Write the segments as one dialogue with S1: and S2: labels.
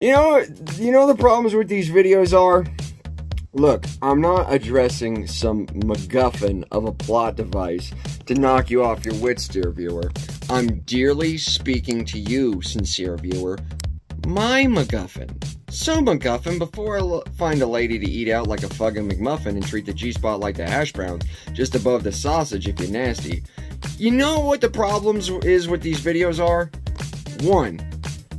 S1: You know the problems with these videos are? Look, I'm not addressing some MacGuffin of a plot device to knock you off your wits, dear viewer. I'm dearly speaking to you, sincere viewer. My MacGuffin. So MacGuffin, before I find a lady to eat out like a fucking McMuffin and treat the G-spot like the hash browns, just above the sausage if you're nasty. You know what the problems is with these videos are? 1.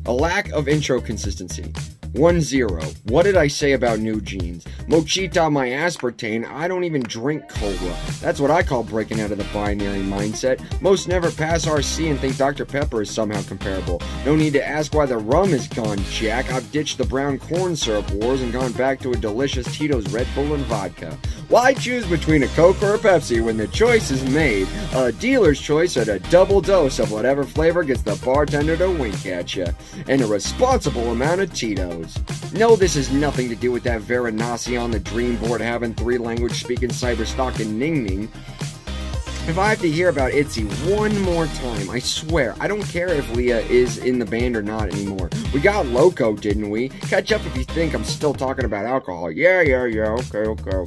S1: A lack of intro consistency. 1-0. What did I say about new jeans? Mochita my aspartame, I don't even drink cola. That's what I call breaking out of the binary mindset. Most never pass RC and think Dr. Pepper is somehow comparable. No need to ask why the rum is gone, Jack. I've ditched the brown corn syrup wars and gone back to a delicious Tito's Red Bull and vodka. Why choose between a Coke or a Pepsi when the choice is made? A dealer's choice at a double dose of whatever flavor gets the bartender to wink at you. And a responsible amount of Tito's. No, this has nothing to do with that Varanasi on the dream board having 3-language speaking cyberstock and Ning Ning. If I have to hear about Itzy one more time, I swear, I don't care if Leah is in the band or not anymore. We got Loco, didn't we? Catch up if you think I'm still talking about alcohol. Yeah, okay.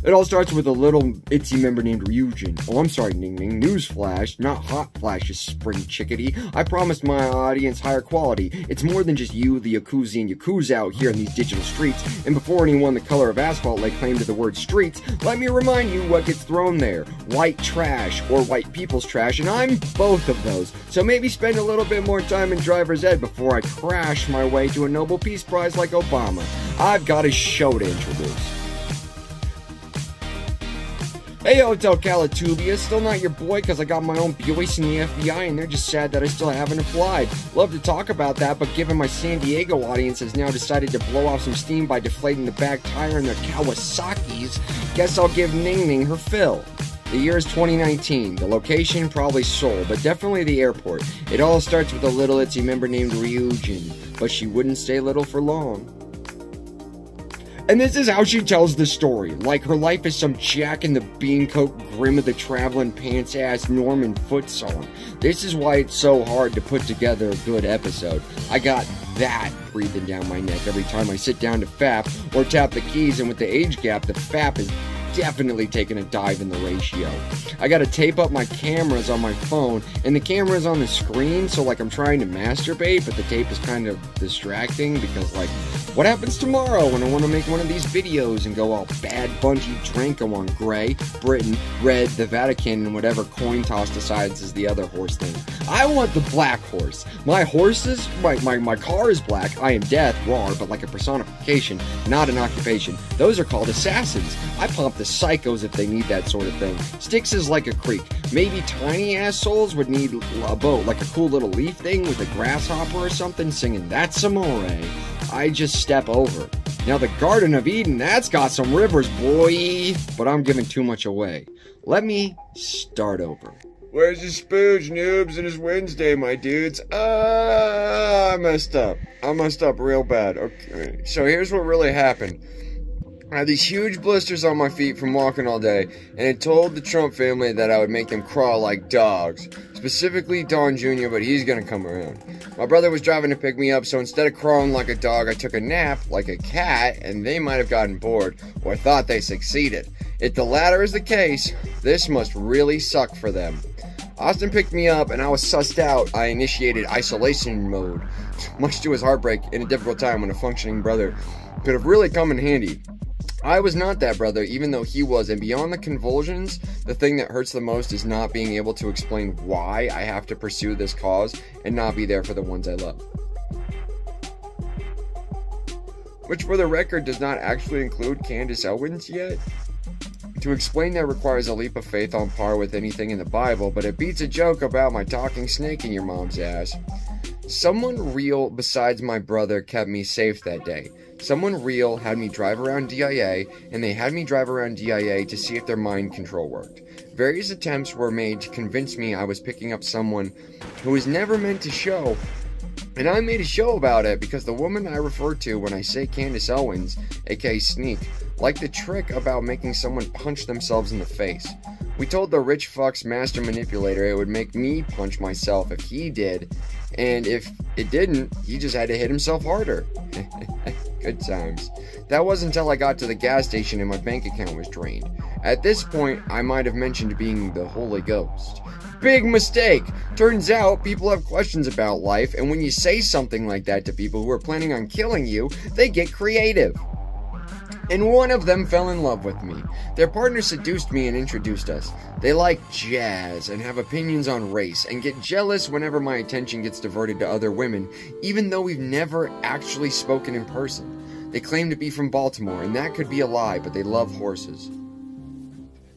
S1: It all starts with a little Itzy member named Ryujin. Oh, I'm sorry, Ning Ning. Newsflash, not Hot Flash's spring chickadee. I promised my audience higher quality. It's more than just you, the Yakuza, and Yakuza out here in these digital streets. And before anyone the color of asphalt lay claim to the word streets, let me remind you what gets thrown there. White trash, or white people's trash, and I'm both of those. So maybe spend a little bit more time in driver's ed before I crash my way to a Nobel Peace Prize like Obama. I've got a show to introduce. Hey Hotel Calatubia, still not your boy cause I got my own Buick in the FBI and they're just sad that I still haven't applied. Love to talk about that, but given my San Diego audience has now decided to blow off some steam by deflating the back tire in their Kawasaki's, guess I'll give Ning Ning her fill. The year is 2019, the location probably Seoul, but definitely the airport. It all starts with a little Itzy member named Ryujin, but she wouldn't stay little for long. And this is how she tells the story, like her life is some Jack and the Beancoat Grim of the Traveling Pants ass Norman Foot song. This is why it's so hard to put together a good episode. I got that breathing down my neck every time I sit down to fap or tap the keys, and with the age gap, the fap is definitely taking a dive in the ratio. I gotta tape up my cameras on my phone, and the camera's on the screen, so like I'm trying to masturbate, but the tape is kind of distracting because like, what happens tomorrow when I want to make one of these videos and go all Bad Bungie Dranko on Gray, Britain, Red, the Vatican, and whatever coin toss decides is the other horse thing. I want the black horse. My horses, my car is black. I am death, raw, but like a personification, not an occupation. Those are called assassins. I pump the psychos if they need that sort of thing. Styx is like a creek. Maybe tiny ass souls would need a boat, like a cool little leaf thing with a grasshopper or something singing That's Amore. I just step over. Now the Garden of Eden, that's got some rivers, boy. But I'm giving too much away. Let me start over. Where's the spooge, noobs? It is Wednesday, my dudes. I messed up. I messed up real bad. Okay, so here's what really happened. I had these huge blisters on my feet from walking all day, and it told the Trump family that I would make them crawl like dogs. Specifically Don Jr., but he's gonna come around. My brother was driving to pick me up, so instead of crawling like a dog, I took a nap like a cat, and they might have gotten bored, or thought they succeeded. If the latter is the case, this must really suck for them. Austin picked me up, and I was sussed out. I initiated isolation mode, much to his heartbreak in a difficult time when a functioning brother could have really come in handy. I was not that brother, even though he was, and beyond the convulsions, the thing that hurts the most is not being able to explain why I have to pursue this cause and not be there for the ones I love. Which, for the record, does not actually include Candance Owens yet. To explain that requires a leap of faith on par with anything in the Bible, but it beats a joke about my talking snake in your mom's ass. Someone real besides my brother kept me safe that day. Someone real had me drive around DIA, and they had me drive around DIA to see if their mind control worked. Various attempts were made to convince me I was picking up someone who was never meant to show, and I made a show about it because the woman I refer to when I say Candance Owens, aka Sneak, liked the trick about making someone punch themselves in the face. We told the rich fuck's master manipulator it would make me punch myself if he did, and if it didn't, he just had to hit himself harder. Good times. That wasn't until I got to the gas station and my bank account was drained. At this point, I might have mentioned being the Holy Ghost. Big mistake! Turns out, people have questions about life, and when you say something like that to people who are planning on killing you, they get creative. And one of them fell in love with me. Their partner seduced me and introduced us. They like jazz and have opinions on race and get jealous whenever my attention gets diverted to other women, even though we've never actually spoken in person. They claim to be from Baltimore, and that could be a lie, but they love horses.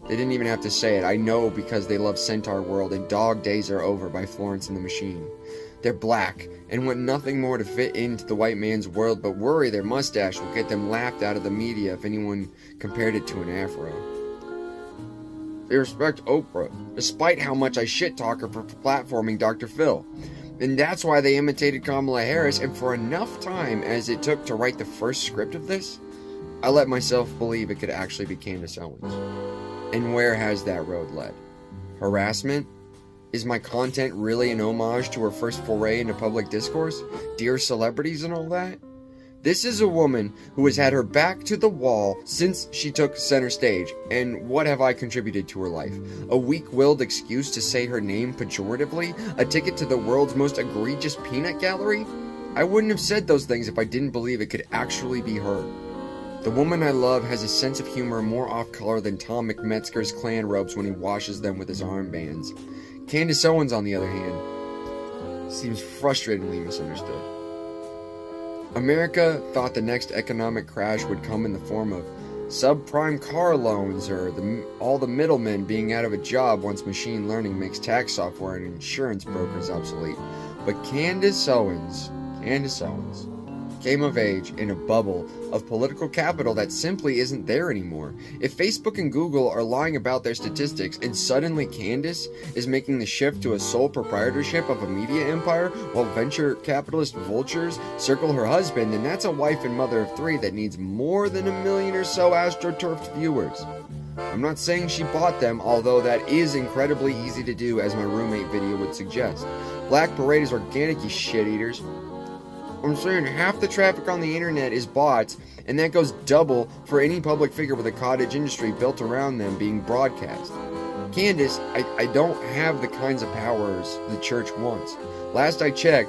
S1: They didn't even have to say it. I know because they love Centaur World and Dog Days Are Over by Florence and the Machine. They're black and want nothing more to fit into the white man's world, but worry their mustache will get them laughed out of the media if anyone compared it to an afro. They respect Oprah, despite how much I shit-talk her for platforming Dr. Phil. And that's why they imitated Kamala Harris, and for enough time as it took to write the first script of this, I let myself believe it could actually be Candance Owens. And where has that road led? Harassment? Is my content really an homage to her first foray into public discourse? Dear celebrities and all that? This is a woman who has had her back to the wall since she took center stage, and what have I contributed to her life? A weak-willed excuse to say her name pejoratively? A ticket to the world's most egregious peanut gallery? I wouldn't have said those things if I didn't believe it could actually be her. The woman I love has a sense of humor more off-color than Tom McMetzger's Klan robes when he washes them with his armbands. Candance Owens, on the other hand, seems frustratingly misunderstood. America thought the next economic crash would come in the form of subprime car loans or all the middlemen being out of a job once machine learning makes tax software and insurance brokers obsolete. But Candance Owens came of age in a bubble of political capital that simply isn't there anymore. If Facebook and Google are lying about their statistics and suddenly Candance is making the shift to a sole proprietorship of a media empire while venture capitalist vultures circle her husband, then that's a wife and mother of three that needs more than 1 million or so astroturfed viewers. I'm not saying she bought them, although that is incredibly easy to do, as my roommate video would suggest. Black Parade is organic, you shit eaters. I'm saying half the traffic on the internet is bots, and that goes double for any public figure with a cottage industry built around them being broadcast. Candance, I don't have the kinds of powers the church wants. Last I checked,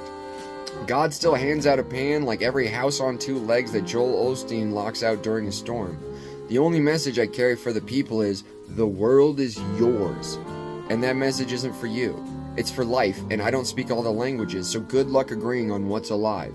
S1: God still hands out a pan like every house on two legs that Joel Osteen locks out during a storm. The only message I carry for the people is, the world is yours. And that message isn't for you. It's for life, and I don't speak all the languages, so good luck agreeing on what's alive.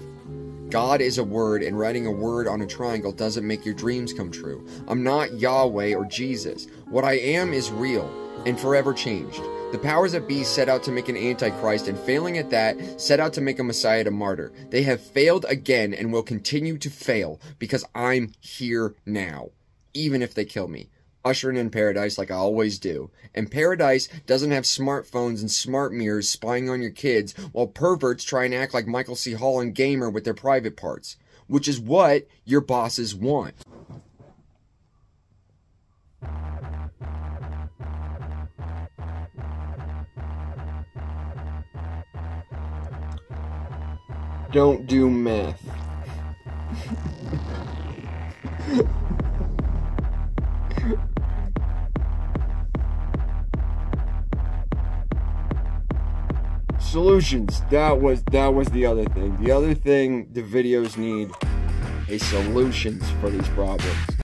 S1: God is a word, and writing a word on a triangle doesn't make your dreams come true. I'm not Yahweh or Jesus. What I am is real, and forever changed. The powers that be set out to make an antichrist, and failing at that, set out to make a messiah to martyr. They have failed again, and will continue to fail, because I'm here now, even if they kill me. Ushering in paradise like I always do. And paradise doesn't have smartphones and smart mirrors spying on your kids while perverts try and act like Michael C. Hall and Gamer with their private parts, which is what your bosses want. Don't do meth. Solutions. That was the other thing. The other thing the videos need is solutions for these problems.